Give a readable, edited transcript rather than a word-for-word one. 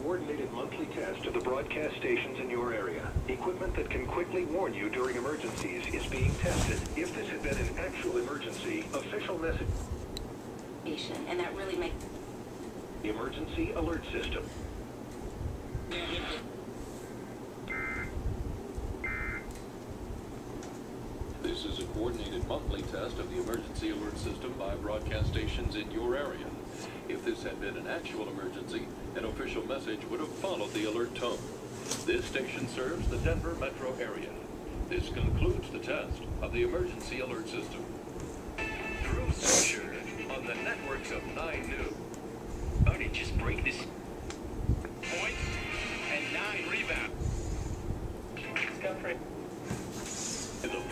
coordinated monthly test of the broadcast stations in your area. Equipment that can quickly warn you during emergencies is being tested. If this had been an actual emergency, official message... And that really makes... The emergency alert system. This is a coordinated monthly test of the emergency alert system by broadcast stations in your area. If this had been an actual emergency, an official message would have followed the alert tone. This station serves the Denver metro area. This concludes the test of the emergency alert system. Truth Social on the networks of 9 News. Oh, they just break this point and 9 rebounds.